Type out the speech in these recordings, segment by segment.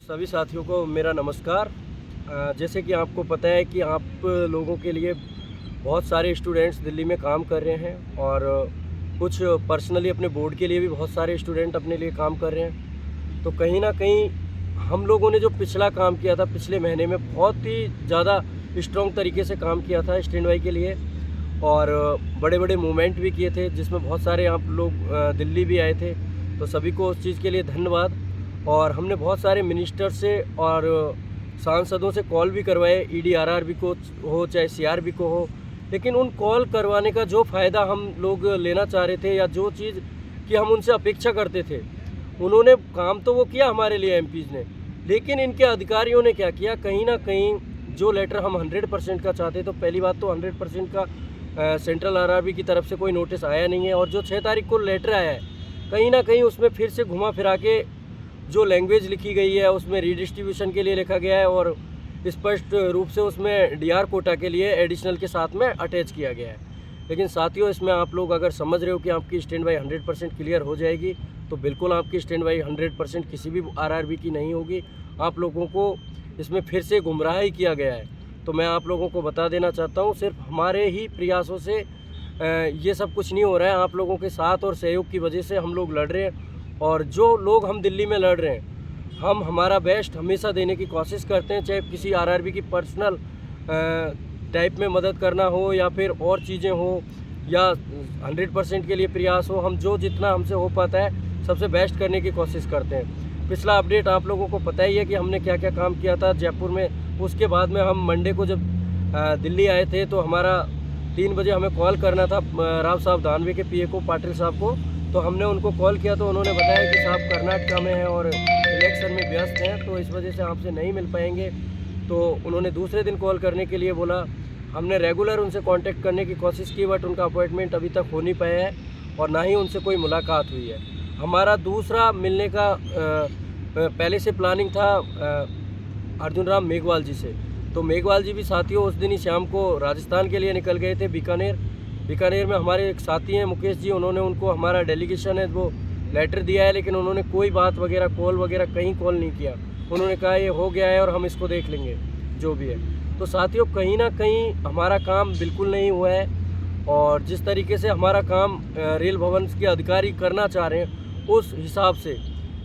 सभी साथियों को मेरा नमस्कार। जैसे कि आपको पता है कि आप लोगों के लिए बहुत सारे स्टूडेंट्स दिल्ली में काम कर रहे हैं और कुछ पर्सनली अपने बोर्ड के लिए भी बहुत सारे स्टूडेंट अपने लिए काम कर रहे हैं। तो कहीं ना कहीं हम लोगों ने जो पिछला काम किया था पिछले महीने में बहुत ही ज़्यादा स्ट्रॉन्ग तरीके से काम किया था स्टैंड बाई के लिए और बड़े बड़े मूवमेंट भी किए थे जिसमें बहुत सारे आप लोग दिल्ली भी आए थे। तो सभी को उस चीज़ के लिए धन्यवाद। और हमने बहुत सारे मिनिस्टर से और सांसदों से कॉल भी करवाए, ईडीआरआरबी को हो चाहे सीआरबी को हो, लेकिन उन कॉल करवाने का जो फ़ायदा हम लोग लेना चाह रहे थे या जो चीज़ कि हम उनसे अपेक्षा करते थे, उन्होंने काम तो वो किया हमारे लिए एमपीज़ ने, लेकिन इनके अधिकारियों ने क्या किया, कहीं ना कहीं जो लेटर हम 100% का चाहते, तो पहली बात तो 100% का सेंट्रल आरआरबी की तरफ से कोई नोटिस आया नहीं है। और जो 6 तारीख को लेटर आया है, कहीं ना कहीं उसमें फिर से घुमा फिरा के जो लैंग्वेज लिखी गई है उसमें रीडिस्ट्रीब्यूशन के लिए लिखा गया है और स्पष्ट रूप से उसमें डीआर कोटा के लिए एडिशनल के साथ में अटैच किया गया है। लेकिन साथियों, इसमें आप लोग अगर समझ रहे हो कि आपकी स्टैंड बाई 100% क्लियर हो जाएगी, तो बिल्कुल आपकी स्टैंड बाई 100% किसी भी आरआरबी की नहीं होगी। आप लोगों को इसमें फिर से गुमराह ही किया गया है। तो मैं आप लोगों को बता देना चाहता हूँ, सिर्फ हमारे ही प्रयासों से ये सब कुछ नहीं हो रहा है। आप लोगों के साथ और सहयोग की वजह से हम लोग लड़ रहे हैं और जो लोग हम दिल्ली में लड़ रहे हैं, हम हमारा बेस्ट हमेशा देने की कोशिश करते हैं, चाहे किसी आरआरबी की पर्सनल टाइप में मदद करना हो या फिर और चीज़ें हो या 100% के लिए प्रयास हो, हम जो जितना हमसे हो पाता है सबसे बेस्ट करने की कोशिश करते हैं। पिछला अपडेट आप लोगों को पता ही है कि हमने क्या क्या काम किया था जयपुर में। उसके बाद में हम मंडे को जब दिल्ली आए थे तो हमारा 3 बजे हमें कॉल करना था राव साहब दानवे के पीए को, पाटिल साहब को। तो हमने उनको कॉल किया तो उन्होंने बताया कि साहब कर्नाटक में हैं और इलेक्शन में व्यस्त हैं, तो इस वजह से आपसे नहीं मिल पाएंगे। तो उन्होंने दूसरे दिन कॉल करने के लिए बोला। हमने रेगुलर उनसे कांटेक्ट करने की कोशिश की, बट उनका अपॉइंटमेंट अभी तक हो नहीं पाया है और ना ही उनसे कोई मुलाकात हुई है। हमारा दूसरा मिलने का पहले से प्लानिंग था अर्जुन राम मेघवाल जी से। तो मेघवाल जी भी साथियों उस दिन ही शाम को राजस्थान के लिए निकल गए थे, बीकानेर में हमारे एक साथी हैं मुकेश जी, उन्होंने उनको हमारा डेलीगेशन है वो लेटर दिया है, लेकिन उन्होंने कोई बात वगैरह कॉल वगैरह कहीं कॉल नहीं किया। उन्होंने कहा ये हो गया है और हम इसको देख लेंगे जो भी है। तो साथियों, कहीं ना कहीं हमारा काम बिल्कुल नहीं हुआ है और जिस तरीके से हमारा काम रेल भवन के अधिकारी करना चाह रहे हैं, उस हिसाब से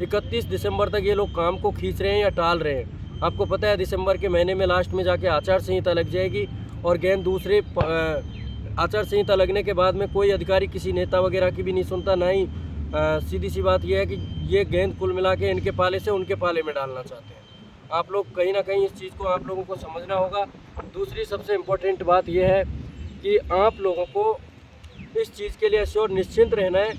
31 दिसंबर तक ये लोग काम को खींच रहे हैं या टाल रहे हैं। आपको पता है दिसंबर के महीने में लास्ट में जाके आचार संहिता लग जाएगी और गेंद दूसरे आचार संहिता लगने के बाद में कोई अधिकारी किसी नेता वगैरह की भी नहीं सुनता, ना ही सीधी सी बात यह है कि ये गेंद कुल मिला के इनके पाले से उनके पाले में डालना चाहते हैं। आप लोग कहीं ना कहीं इस चीज़ को आप लोगों को समझना होगा। दूसरी सबसे इम्पोर्टेंट बात यह है कि आप लोगों को इस चीज़ के लिए श्योर निश्चिंत रहना है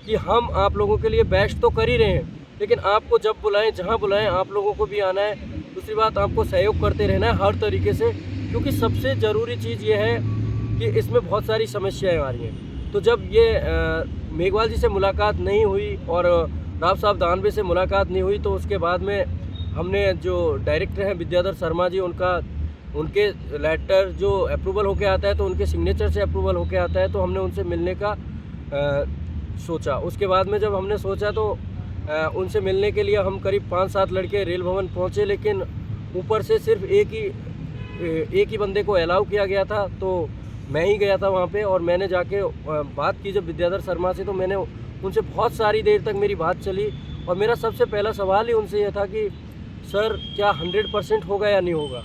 कि हम आप लोगों के लिए बेस्ट तो कर ही रहे हैं, लेकिन आपको जब बुलाएं जहाँ बुलाएं आप लोगों को भी आना है। दूसरी बात, आपको सहयोग करते रहना है हर तरीके से, क्योंकि सबसे ज़रूरी चीज़ ये है कि इसमें बहुत सारी समस्याएं आ रही हैं। तो जब ये मेघवाल जी से मुलाकात नहीं हुई और राव साहब दानवे से मुलाकात नहीं हुई, तो उसके बाद में हमने जो डायरेक्टर हैं विद्याधर शर्मा जी, उनके लेटर जो अप्रूवल होके आता है तो उनके सिग्नेचर से अप्रूवल होके आता है, तो हमने उनसे मिलने का सोचा। उसके बाद में जब हमने सोचा तो उनसे मिलने के लिए हम करीब 5-7 लड़के रेल भवन पहुँचे, लेकिन ऊपर से सिर्फ एक ही बंदे को अलाउ किया गया था। तो मैं ही गया था वहाँ पे और मैंने जाके बात की जब विद्याधर शर्मा से, तो मैंने उनसे बहुत सारी देर तक मेरी बात चली और मेरा सबसे पहला सवाल ही उनसे यह था कि सर क्या 100% होगा या नहीं होगा।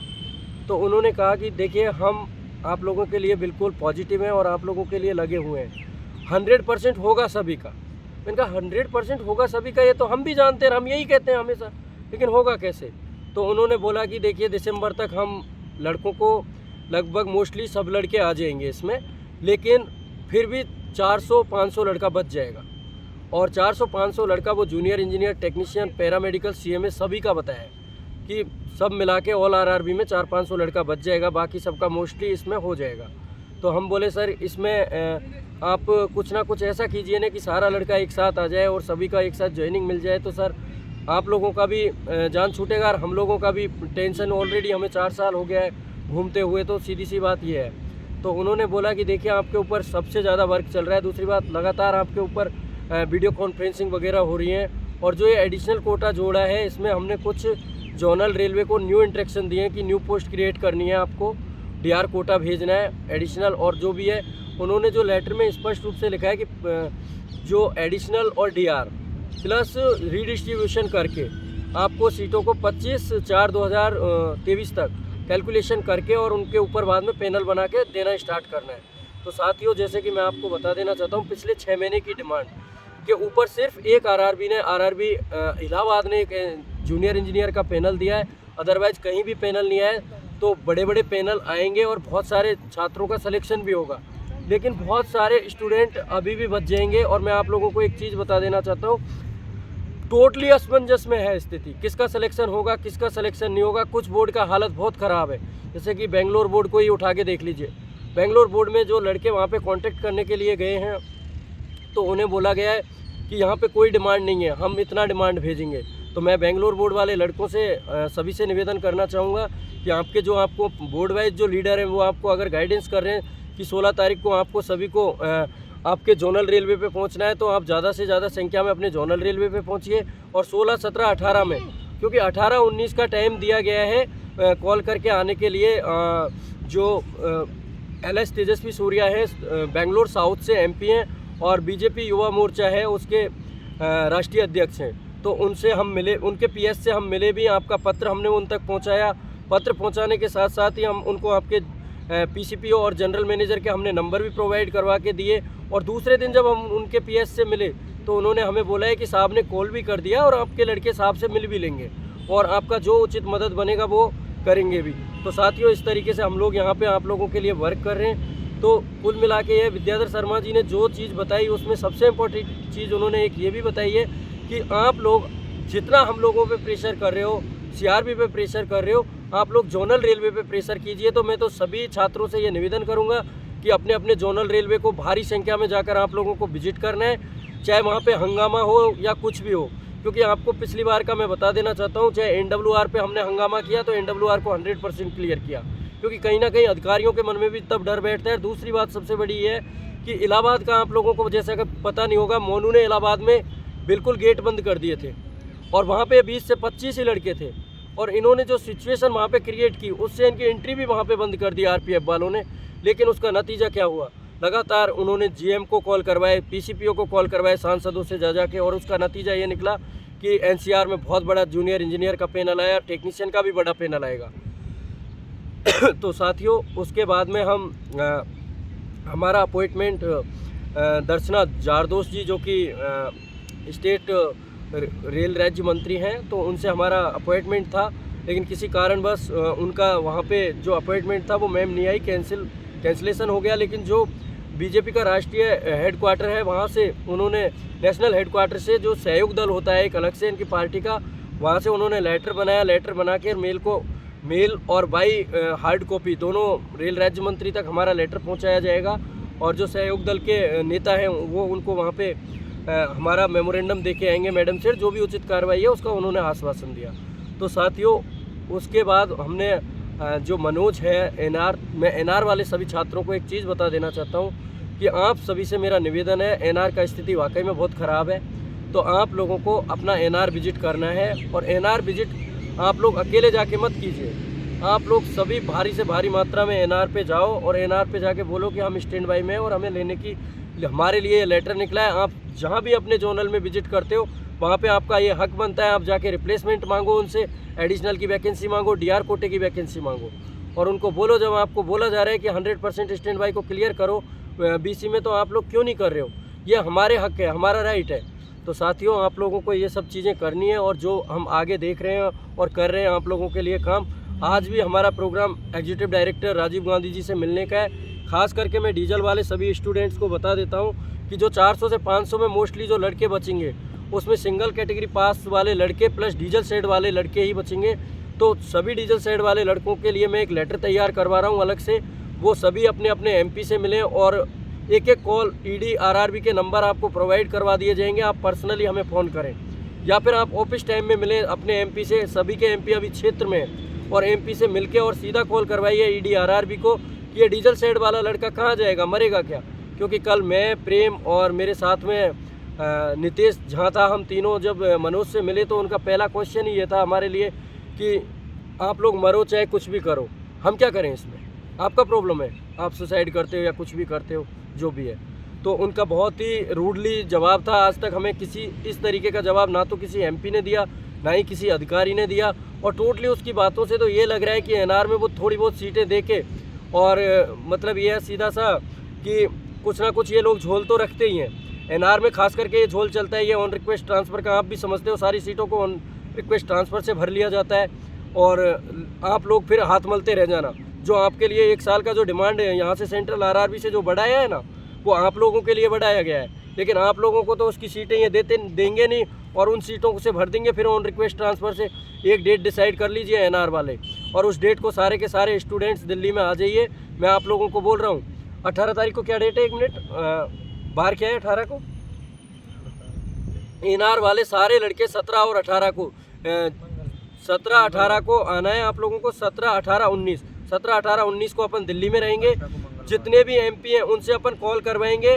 तो उन्होंने कहा कि देखिए, हम आप लोगों के लिए बिल्कुल पॉजिटिव हैं और आप लोगों के लिए लगे हुए हैं, 100% होगा सभी का। मैंने कहा 100% होगा सभी का, ये तो हम भी जानते हैं, हम यही कहते हैं हमेशा, लेकिन होगा कैसे। तो उन्होंने बोला कि देखिए दिसंबर तक हम लड़कों को लगभग मोस्टली सब लड़के आ जाएंगे इसमें, लेकिन फिर भी 400-500 लड़का बच जाएगा। और 400-500 लड़का वो junior engineer, technician, paramedical, CMA सभी का बताया है कि सब मिला के ऑल आरआरबी में 400-500 लड़का बच जाएगा, बाकी सबका मोस्टली इसमें हो जाएगा। तो हम बोले सर इसमें आप कुछ ना कुछ ऐसा कीजिए ना कि सारा लड़का एक साथ आ जाए और सभी का एक साथ ज्वाइनिंग मिल जाए, तो सर आप लोगों का भी जान छूटेगा और हम लोगों का भी टेंशन, ऑलरेडी हमें 4 साल हो गया है घूमते हुए। तो सीधी सी बात ये है। तो उन्होंने बोला कि देखिए आपके ऊपर सबसे ज़्यादा वर्क चल रहा है, दूसरी बात लगातार आपके ऊपर वीडियो कॉन्फ्रेंसिंग वगैरह हो रही हैं, और जो ये एडिशनल कोटा जोड़ा है इसमें हमने कुछ जोनल रेलवे को न्यू इंस्ट्रक्शन दिए हैं कि न्यू पोस्ट क्रिएट करनी है, आपको डीआर कोटा भेजना है एडिशनल, और जो भी है उन्होंने जो लेटर में स्पष्ट रूप से लिखा है कि जो एडिशनल और डीआर प्लस रीडिस्ट्रीब्यूशन करके आपको सीटों को 25/4/2023 तक कैलकुलेशन करके और उनके ऊपर बाद में पैनल बना के देना स्टार्ट करना है। तो साथियों, जैसे कि मैं आपको बता देना चाहता हूँ, पिछले 6 महीने की डिमांड के ऊपर सिर्फ एक आरआरबी इलाहाबाद ने एक जूनियर इंजीनियर का पैनल दिया है, अदरवाइज कहीं भी पैनल नहीं आया। तो बड़े बड़े पैनल आएंगे और बहुत सारे छात्रों का सिलेक्शन भी होगा, लेकिन बहुत सारे स्टूडेंट अभी भी बच जाएंगे। और मैं आप लोगों को एक चीज़ बता देना चाहता हूँ, टोटली असमंजस में है स्थिति, किसका सिलेक्शन होगा किसका सिलेक्शन नहीं होगा। कुछ बोर्ड का हालत बहुत ख़राब है, जैसे कि बेंगलोर बोर्ड को ही उठा के देख लीजिए। बेंगलोर बोर्ड में जो लड़के वहाँ पे कांटेक्ट करने के लिए गए हैं, तो उन्हें बोला गया है कि यहाँ पे कोई डिमांड नहीं है, हम इतना डिमांड भेजेंगे। तो मैं बेंगलोर बोर्ड वाले लड़कों से सभी से निवेदन करना चाहूँगा कि आपको बोर्ड वाइज जो लीडर हैं वो आपको अगर गाइडेंस कर रहे हैं कि 16 तारीख को आपको सभी को आपके जोनल रेलवे पे पहुंचना है, तो आप ज़्यादा से ज़्यादा संख्या में अपने जोनल रेलवे पे पहुंचिए। और 16, 17, 18 में, क्योंकि 18, 19 का टाइम दिया गया है कॉल करके आने के लिए। जो LS तेजस्वी सूर्या है बेंगलोर साउथ से MP हैं और BJP युवा मोर्चा है उसके राष्ट्रीय अध्यक्ष हैं, तो उनसे हम मिले, उनके PS से हम मिले भी। आपका पत्र हमने उन तक पहुँचाया, पत्र पहुँचाने के साथ साथ ही हम उनको आपके PCPO और जनरल मैनेजर के हमने नंबर भी प्रोवाइड करवा के दिए। और दूसरे दिन जब हम उनके PS से मिले तो उन्होंने हमें बोला है कि साहब ने कॉल भी कर दिया और आपके लड़के साहब से मिल भी लेंगे और आपका जो उचित मदद बनेगा वो करेंगे भी। तो साथियों, इस तरीके से हम लोग यहाँ पे आप लोगों के लिए वर्क कर रहे हैं। तो कुल मिला के ये विद्याधर शर्मा जी ने जो चीज़ बताई उसमें सबसे इम्पोर्टेंट चीज़ उन्होंने एक ये भी बताई है कि आप लोग जितना हम लोगों पे प्रेशर कर रहे हो, CRB पे प्रेशर कर रहे हो, आप लोग जोनल रेलवे पे प्रेशर कीजिए। तो मैं तो सभी छात्रों से ये निवेदन करूँगा कि अपने अपने जोनल रेलवे को भारी संख्या में जाकर आप लोगों को विजिट करना है, चाहे वहाँ पे हंगामा हो या कुछ भी हो। क्योंकि आपको पिछली बार का मैं बता देना चाहता हूँ, चाहे NWR पे हमने हंगामा किया तो NWR को 100% क्लियर किया, क्योंकि कहीं ना कहीं अधिकारियों के मन में भी तब डर बैठता है। दूसरी बात सबसे बड़ी ये है कि इलाहाबाद का आप लोगों को जैसे अगर पता नहीं होगा, मोनू ने इलाहाबाद में बिल्कुल गेट बंद कर दिए थे और वहाँ पे 20 से 25 ही लड़के थे, और इन्होंने जो सिचुएशन वहाँ पे क्रिएट की उससे इनकी एंट्री भी वहाँ पे बंद कर दी RPF वालों ने। लेकिन उसका नतीजा क्या हुआ, लगातार उन्होंने GM को कॉल करवाए, PCPO को कॉल करवाए सांसदों से जा के, और उसका नतीजा ये निकला कि NCR में बहुत बड़ा जूनियर इंजीनियर का पैनल आया, टेक्नीशियन का भी बड़ा पैनल आएगा। तो साथियों, उसके बाद में हम हमारा अपॉइंटमेंट दर्शना जारदोस जी जो कि स्टेट रेल राज्य मंत्री हैं, तो उनसे हमारा अपॉइंटमेंट था, लेकिन किसी कारणवश उनका वहाँ पे जो अपॉइंटमेंट था वो मैम नहीं आई, कैंसिलेशन हो गया। लेकिन जो BJP का राष्ट्रीय हेडक्वार्टर है वहाँ से उन्होंने, नेशनल हेडक्वार्टर से जो सहयोग दल होता है एक अलग से इनकी पार्टी का, वहाँ से उन्होंने लेटर बनाया, लेटर बना के मेल और बाई हार्ड कॉपी दोनों रेल राज्य मंत्री तक हमारा लेटर पहुँचाया जाएगा। और जो सहयोग दल के नेता हैं वो उनको वहाँ पे हमारा मेमोरेंडम दे के आएंगे मैडम से, जो भी उचित कार्रवाई है उसका उन्होंने आश्वासन दिया। तो साथियों, उसके बाद हमने जो मनोज है मैं NR वाले सभी छात्रों को एक चीज़ बता देना चाहता हूँ कि आप सभी से मेरा निवेदन है, NR का स्थिति वाकई में बहुत ख़राब है, तो आप लोगों को अपना NR विजिट करना है। और NR विजिट आप लोग अकेले जाके मत कीजिए, आप लोग सभी भारी से भारी मात्रा में NR पे जाओ और NR पे जाके बोलो कि हम स्टैंड बाई में हैं और हमें लेने की हमारे लिए लेटर निकला है। आप जहाँ भी अपने जोनल में विजिट करते हो वहाँ पे आपका ये हक बनता है, आप जाके रिप्लेसमेंट मांगो उनसे, एडिशनल की वैकेंसी मांगो, DR कोटे की वैकेंसी मांगो, और उनको बोलो जब आपको बोला जा रहा है कि 100% स्टैंड बाई को क्लियर करो BC में, तो आप लोग क्यों नहीं कर रहे हो? ये हमारे हक है, हमारा राइट है। तो साथियों, आप लोगों को ये सब चीज़ें करनी है, और जो हम आगे देख रहे हैं और कर रहे हैं आप लोगों के लिए काम, आज भी हमारा program executive director Rajiv Gandhi ji से मिलने का है। खास करके मैं डीजल वाले सभी स्टूडेंट्स को बता देता हूँ कि जो 400 से 500 में मोस्टली जो लड़के बचेंगे उसमें सिंगल कैटेगरी पास वाले लड़के प्लस डीजल शेड वाले लड़के ही बचेंगे। तो सभी डीजल शेड वाले लड़कों के लिए मैं एक लेटर तैयार करवा रहा हूँ अलग से, वो सभी अपने अपने MP से मिलें और एक एक कॉल ED RRB के नंबर आपको प्रोवाइड करवा दिए जाएंगे। आप पर्सनली हमें फ़ोन करें या फिर आप ऑफिस टाइम में मिलें अपने MP से, सभी के MP अभी क्षेत्र में, और MP से मिलके और सीधा कॉल करवाइए ED RRB को कि ये डीजल शेड वाला लड़का कहाँ जाएगा, मरेगा क्या। क्योंकि कल मैं, प्रेम और मेरे साथ में नितेश झा था, हम तीनों जब मनोज से मिले तो उनका पहला क्वेश्चन ही ये था हमारे लिए कि आप लोग मरो चाहे कुछ भी करो, हम क्या करें इसमें, आपका प्रॉब्लम है, आप सुसाइड करते हो या कुछ भी करते हो, जो भी है। तो उनका बहुत ही रूडली जवाब था। आज तक हमें किसी इस तरीके का जवाब ना तो किसी एमपी ने दिया, ना ही किसी अधिकारी ने दिया। और टोटली उसकी बातों से तो ये लग रहा है कि एनआर में वो थोड़ी बहुत सीटें दे के और मतलब ये है सीधा सा कि कुछ ना कुछ ये लोग झोल तो रखते ही हैं। एनआर में खास करके ये झोल चलता है, ये ऑन रिक्वेस्ट ट्रांसफ़र का। आप भी समझते हो, सारी सीटों को ऑन रिक्वेस्ट ट्रांसफ़र से भर लिया जाता है और आप लोग फिर हाथ मलते रह जाना। जो आपके लिए 1 साल का जो डिमांड है यहाँ से सेंट्रल आरआरबी से जो बढ़ाया है ना, वो आप लोगों के लिए बढ़ाया गया है, लेकिन आप लोगों को तो उसकी सीटें ये देंगे नहीं और उन सीटों से भर देंगे फिर ऑन रिक्वेस्ट ट्रांसफ़र से। एक डेट डिसाइड कर लीजिए एनआर वाले, और उस डेट को सारे के सारे स्टूडेंट्स दिल्ली में आ जाइए। मैं आप लोगों को बोल रहा हूँ 18 तारीख को, क्या डेट है, 1 मिनट, बाहर क्या है 18 को, एनआर वाले सारे लड़के 17 और 18 को 17 18 को आना है आप लोगों को। 17 18 19 17 18 19 को अपन दिल्ली में रहेंगे। जितने भी एमपी हैं उनसे अपन कॉल करवाएंगे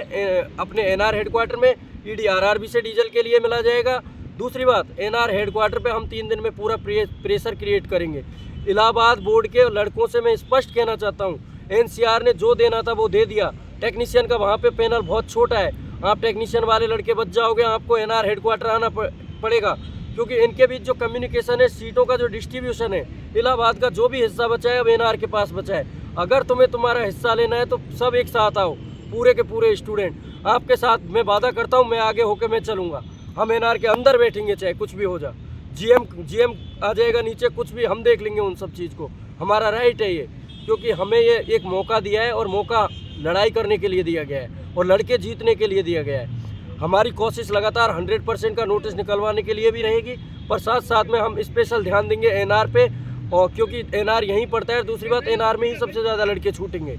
अपने एनआर हेडक्वार्टर में। ईडी आरआरबी से डीजल के लिए मिला जाएगा। दूसरी बात, एनआर हेडक्वार्टर पे हम 3 दिन में पूरा प्रेशर क्रिएट करेंगे। इलाहाबाद बोर्ड के लड़कों से मैं स्पष्ट कहना चाहता हूँ, एनसीआर ने जो देना था वो दे दिया। टेक्नीशियन का वहाँ पे पैनल बहुत छोटा है, आप टेक्नीशियन वाले लड़के बच जाओगे, आपको एनआर हेडक्वार्टर आना पड़ेगा, क्योंकि इनके बीच जो कम्युनिकेशन है, सीटों का जो डिस्ट्रीब्यूशन है, इलाहाबाद का जो भी हिस्सा बचा है अब एनआर के पास बचा है। अगर तुम्हें तुम्हारा हिस्सा लेना है तो सब एक साथ आओ, पूरे के पूरे स्टूडेंट आपके साथ। मैं वादा करता हूँ, मैं आगे होकर मैं चलूँगा। हम एनआर के अंदर बैठेंगे चाहे कुछ भी हो जा। जीएम आ जाएगा नीचे, कुछ भी हम देख लेंगे उन सब चीज़ को। हमारा राइट है ये, क्योंकि हमें ये एक मौका दिया है और मौका लड़ाई करने के लिए दिया गया है और लड़के जीतने के लिए दिया गया है। हमारी कोशिश लगातार 100% का नोटिस निकलवाने के लिए भी रहेगी, पर साथ साथ में हम स्पेशल ध्यान देंगे एनआर पे, और क्योंकि एनआर यहीं पड़ता है। दूसरी बात, एनआर में ही सबसे ज़्यादा लड़के छूटेंगे।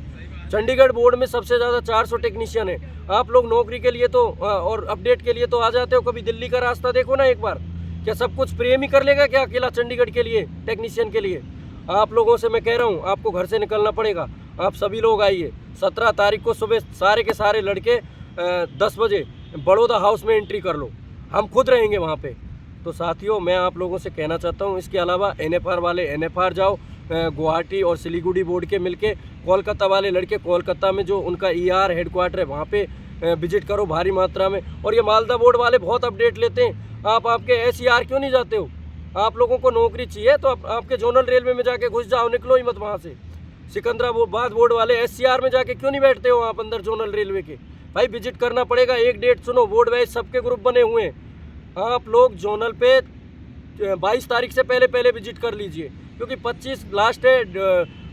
चंडीगढ़ बोर्ड में सबसे ज़्यादा 400 टेक्नीशियन है। आप लोग नौकरी के लिए तो और अपडेट के लिए तो आ जाते हो, कभी दिल्ली का रास्ता देखो ना एक बार। क्या सब कुछ प्रेम ही कर लेगा क्या अकेला चंडीगढ़ के लिए, टेक्नीशियन के लिए? आप लोगों से मैं कह रहा हूँ, आपको घर से निकलना पड़ेगा। आप सभी लोग आइए। 17 तारीख को सुबह सारे के सारे लड़के 10 बजे बड़ौदा हाउस में एंट्री कर लो, हम खुद रहेंगे वहाँ पे। तो साथियों, मैं आप लोगों से कहना चाहता हूँ, इसके अलावा एनएफआर वाले एनएफआर जाओ, गुवाहाटी और सिलीगुड़ी बोर्ड के मिलके। कोलकाता वाले लड़के कोलकाता में जो उनका ईआर हेडक्वार्टर है वहाँ पे विजिट करो भारी मात्रा में। और ये मालदा बोर्ड वाले बहुत अपडेट लेते हैं, आपके एसईआर क्यों नहीं जाते हो? आप लोगों को नौकरी चाहिए तो आपके जोनल रेलवे में जाके घुस जाओ, निकलो ही मत वहाँ से। सिकंदराबाद बोर्ड वाले एससीआर में जाके क्यों नहीं बैठते हो आप अंदर जोनल रेलवे के? भाई विजिट करना पड़ेगा। एक डेट सुनो, बोर्ड वाइज सबके ग्रुप बने हुए हैं। आप लोग जोनल पे 22 तारीख से पहले विजिट कर लीजिए, क्योंकि 25 लास्ट है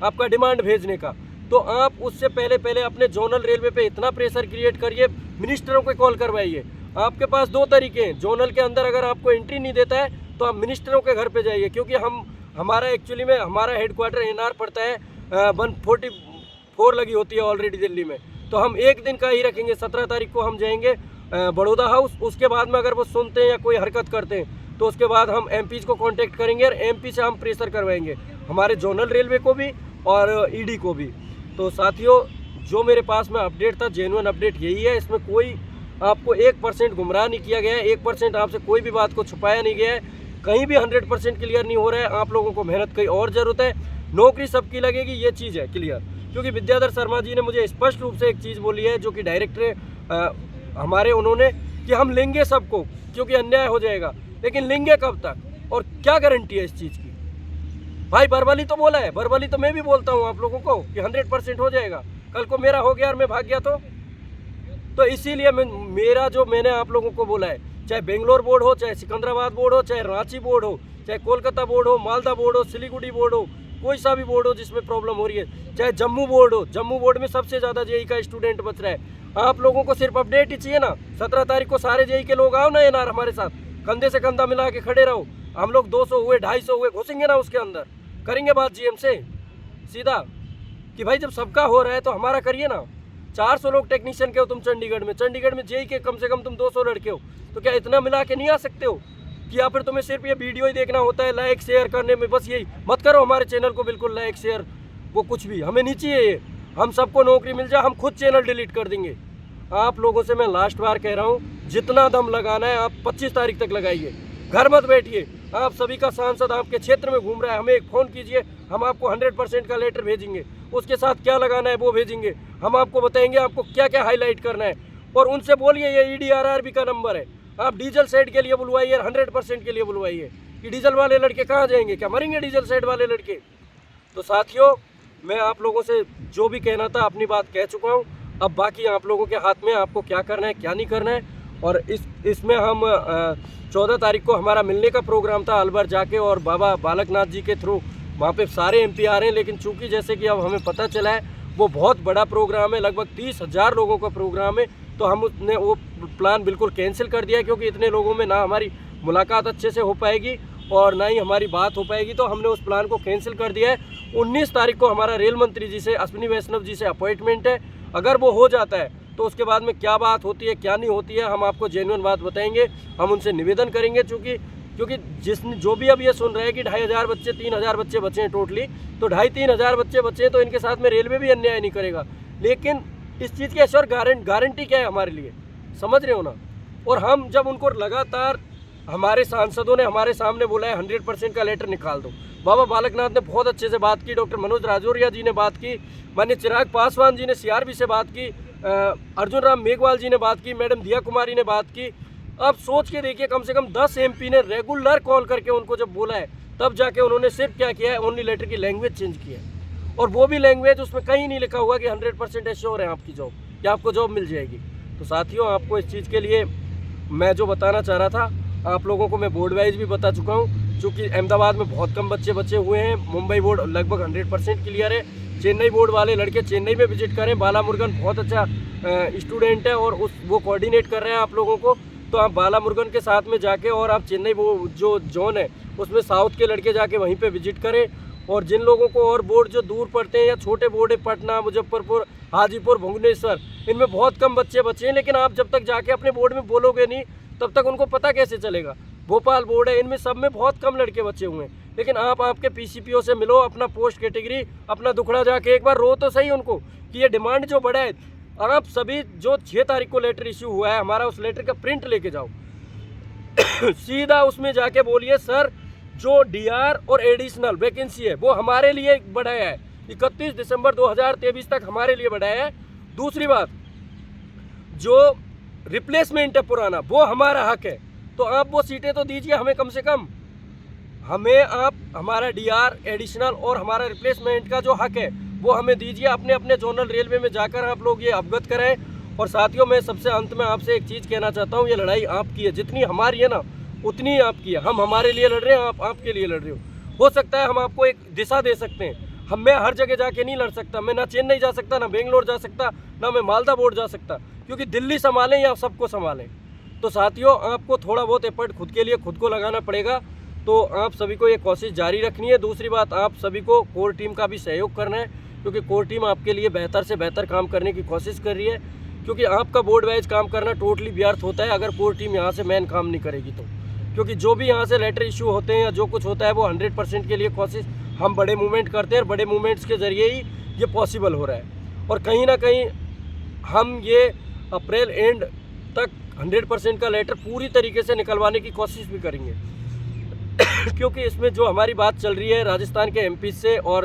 आपका डिमांड भेजने का। तो आप उससे पहले अपने जोनल रेलवे पे इतना प्रेशर क्रिएट करिए, मिनिस्टरों को कॉल करवाइए। आपके पास 2 तरीके हैं, जोनल के अंदर अगर आपको एंट्री नहीं देता है तो आप मिनिस्टरों के घर पे जाइए, क्योंकि हमारा एक्चुअली में हमारा हेडक्वार्टर एनआर पड़ता है 144 लगी होती है ऑलरेडी दिल्ली में। तो हम एक दिन का ही रखेंगे। 17 तारीख को हम जाएंगे बड़ौदा हाउस। उसके बाद में अगर वो सुनते हैं या कोई हरकत करते हैं तो उसके बाद हम एमपीज को कांटेक्ट करेंगे और एमपी से हम प्रेशर करवाएंगे, हमारे जोनल रेलवे को भी और ईडी को भी। तो साथियों, जो मेरे पास में अपडेट था, जेन्युइन अपडेट यही है। इसमें कोई आपको 1% गुमराह नहीं किया गया है, 1% आपसे कोई भी बात को छुपाया नहीं गया है। कहीं भी 100% क्लियर नहीं हो रहा है। आप लोगों को मेहनत की और ज़रूरत है, नौकरी सबकी लगेगी, ये चीज़ है क्लियर। क्योंकि विद्याधर शर्मा जी ने मुझे स्पष्ट रूप से एक चीज़ बोली है, जो कि डायरेक्टर हमारे उन्होंने, कि हम लेंगे सबको, क्योंकि अन्याय हो जाएगा। लेकिन लेंगे कब तक और क्या गारंटी है इस चीज़ की? भाई बरबली तो बोला है, बरबली तो मैं भी बोलता हूँ आप लोगों को कि 100% हो जाएगा। कल को मेरा हो गया और मैं भाग गया तो इसीलिए मैंने आप लोगों को बोला है, चाहे बेंगलोर बोर्ड हो, चाहे सिकंदराबाद बोर्ड हो, चाहे रांची बोर्ड हो, चाहे कोलकाता बोर्ड हो, मालदा बोर्ड हो, सिलीगुड़ी बोर्ड हो, कोई सा भी बोर्ड हो जिसमें प्रॉब्लम हो रही है, चाहे जम्मू बोर्ड हो। जम्मू बोर्ड में सबसे ज़्यादा जेई का स्टूडेंट बच रहा है। आप लोगों को सिर्फ अपडेट ही चाहिए ना। 17 तारीख को सारे जेई के लोग आओ ना एनआर हमारे साथ, कंधे से कंधा मिला के खड़े रहो। हम लोग 200 हुए, 250 हुए, घुसेंगे ना उसके अंदर, करेंगे बात जीएम से सीधा कि भाई जब सबका हो रहा है तो हमारा करिए ना। 400 लोग टेक्नीशियन के हो तुम चंडीगढ़ में जेई के कम से कम तुम 200 लड़के हो, तो क्या इतना मिला के नहीं आ सकते हो? कि या फिर तुम्हें सिर्फ ये वीडियो ही देखना होता है लाइक शेयर करने में, बस यही मत करो हमारे चैनल को बिल्कुल लाइक शेयर, वो कुछ भी हमें नहीं चाहिए ये। हम सबको नौकरी मिल जाए, हम खुद चैनल डिलीट कर देंगे। आप लोगों से मैं लास्ट बार कह रहा हूँ, जितना दम लगाना है आप 25 तारीख तक लगाइए, घर मत बैठिए। आप सभी का सांसद आपके क्षेत्र में घूम रहा है, हमें एक फ़ोन कीजिए, हम आपको 100% का लेटर भेजेंगे, उसके साथ क्या लगाना है वो भेजेंगे, हम आपको बताएंगे आपको क्या क्या हाईलाइट करना है। और उनसे बोलिए ये EDRRB का नंबर है, आप डीजल सेट के लिए बुलवाइए, 100% के लिए बुलवाइए। कि डीजल वाले लड़के कहाँ जाएंगे, क्या मरेंगे डीजल सेट वाले लड़के? तो साथियों, मैं आप लोगों से जो भी कहना था अपनी बात कह चुका हूँ। अब बाकी आप लोगों के हाथ में, आपको क्या करना है क्या नहीं करना है। और इसमें हम 14 तारीख को हमारा मिलने का प्रोग्राम था अलवर जाके, और बाबा बालकनाथ जी के थ्रू वहाँ पे सारे MP आ रहे हैं। लेकिन चूंकि जैसे कि अब हमें पता चला है वो बहुत बड़ा प्रोग्राम है, लगभग 30,000 लोगों का प्रोग्राम है, तो हमने वो प्लान बिल्कुल कैंसिल कर दिया, क्योंकि इतने लोगों में ना हमारी मुलाकात अच्छे से हो पाएगी और ना ही हमारी बात हो पाएगी। तो हमने उस प्लान को कैंसिल कर दिया है। 19 तारीख को हमारा रेल मंत्री जी से, अश्विनी वैष्णव जी से अपॉइंटमेंट है। अगर वो हो जाता है तो उसके बाद में क्या बात होती है क्या नहीं होती है, हम आपको जेन्युइन बात बताएंगे। हम उनसे निवेदन करेंगे, क्योंकि जो भी अब ये सुन रहे हैं कि 2,500 बच्चे 3,000 बच्चे बचे हैं टोटली, तो 2,500-3,000 बच्चे बचे हैं, तो इनके साथ में रेलवे भी अन्याय नहीं करेगा। लेकिन इस चीज़ की एश्योर गारंटी क्या है हमारे लिए, समझ रहे हो ना? और हम जब उनको लगातार, हमारे सांसदों ने हमारे सामने बोला है 100% का लेटर निकाल दो। बाबा बालकनाथ ने बहुत अच्छे से बात की, डॉक्टर मनोज राजौरिया जी ने बात की, माननीय चिराग पासवान जी ने CRB से बात की, अर्जुन राम मेघवाल जी ने बात की, मैडम दिया कुमारी ने बात की। अब सोच के देखिए, कम से कम 10 MP ने रेगुलर कॉल करके उनको जब बोला है, तब जाके उन्होंने सिर्फ क्या किया है, ओनली लेटर की लैंग्वेज चेंज की है। और वो भी लैंग्वेज उसमें कहीं नहीं लिखा हुआ कि 100% एश्योर है आपकी जॉब, या आपको जॉब मिल जाएगी। तो साथियों, आपको इस चीज़ के लिए मैं जो बताना चाह रहा था, आप लोगों को मैं बोर्ड वाइज भी बता चुका हूँ। चूँकि अहमदाबाद में बहुत कम बच्चे बचे हुए हैं, मुंबई बोर्ड लगभग 100% क्लियर है, चेन्नई बोर्ड वाले लड़के चेन्नई में विजिट करें। बालामुरुगन बहुत अच्छा स्टूडेंट है और वो कोऑर्डिनेट कर रहे हैं आप लोगों को, तो आप बालामुरुगन के साथ में जाके, और आप चेन्नई वो जो जोन है उसमें साउथ के लड़के जाके वहीं पे विजिट करें। और जिन लोगों को और बोर्ड जो दूर पड़ते हैं या छोटे बोर्ड है, पटना, मुजफ्फरपुर, हाजीपुर, भुवनेश्वर, इनमें बहुत कम बच्चे बचे हैं। लेकिन आप जब तक जाके अपने बोर्ड में बोलोगे नहीं, तब तक उनको पता कैसे चलेगा? भोपाल बोर्ड है, इनमें सब में बहुत कम लड़के बचे हुए हैं। लेकिन आप आपके PCPO से मिलो, अपना पोस्ट कैटेगरी, अपना दुखड़ा जाके एक बार रो तो सही उनको कि ये डिमांड जो बढ़ा है। आप सभी जो 6 तारीख को लेटर इश्यू हुआ है हमारा, उस लेटर का प्रिंट लेके जाओ सीधा उसमें जाके बोलिए, सर जो DR और एडिशनल वैकेंसी है वो हमारे लिए बढ़ाया है, 31 दिसंबर 2023 तक हमारे लिए बढ़ाया है। दूसरी बात, जो रिप्लेसमेंट है पुराना, वो हमारा हक है, तो आप वो सीटें तो दीजिए हमें, कम से कम हमें आप हमारा DR एडिशनल और हमारा रिप्लेसमेंट का जो हक है वो हमें दीजिए। अपने अपने जोनल रेलवे में जाकर आप लोग ये अवगत कराएं। और साथियों, मैं सबसे अंत में आपसे एक चीज़ कहना चाहता हूँ, ये लड़ाई आपकी है, जितनी हमारी है ना उतनी ही आपकी है। हम हमारे लिए लड़ रहे हैं, आप आपके लिए लड़ रहे हो सकता है हम आपको एक दिशा दे सकते हैं। मैं हर जगह जाके नहीं लड़ सकता, मैं ना चेन्नई जा सकता, ना बेंगलोर जा सकता, ना मैं मालदा बोर्ड जा सकता, क्योंकि दिल्ली संभालें या सबको संभालें। तो साथियों, आपको थोड़ा बहुत एफर्ट खुद के लिए खुद को लगाना पड़ेगा। तो आप सभी को ये कोशिश जारी रखनी है। दूसरी बात, आप सभी को कोर टीम का भी सहयोग करना है, क्योंकि कोर टीम आपके लिए बेहतर से बेहतर काम करने की कोशिश कर रही है। क्योंकि आपका बोर्ड वाइज काम करना टोटली व्यर्थ होता है अगर कोर टीम यहाँ से मेन काम नहीं करेगी तो। क्योंकि जो भी यहाँ से लेटर इशू होते हैं या जो कुछ होता है वो 100% के लिए कोशिश हम बड़े मूवमेंट करते हैं, और बड़े मूवमेंट्स के ज़रिए ही ये पॉसिबल हो रहा है। और कहीं ना कहीं हम ये अप्रैल एंड तक 100% का लेटर पूरी तरीके से निकलवाने की कोशिश भी करेंगे क्योंकि इसमें जो हमारी बात चल रही है राजस्थान के MP से और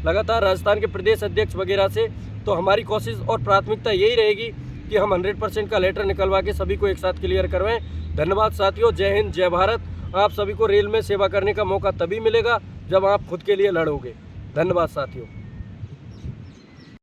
लगातार राजस्थान के प्रदेश अध्यक्ष वगैरह से, तो हमारी कोशिश और प्राथमिकता यही रहेगी कि हम 100% का लेटर निकलवा के सभी को एक साथ क्लियर करवाएं। धन्यवाद साथियों, जय हिंद, जय भारत। आप सभी को रेल में सेवा करने का मौका तभी मिलेगा जब आप खुद के लिए लड़ोगे। धन्यवाद साथियों।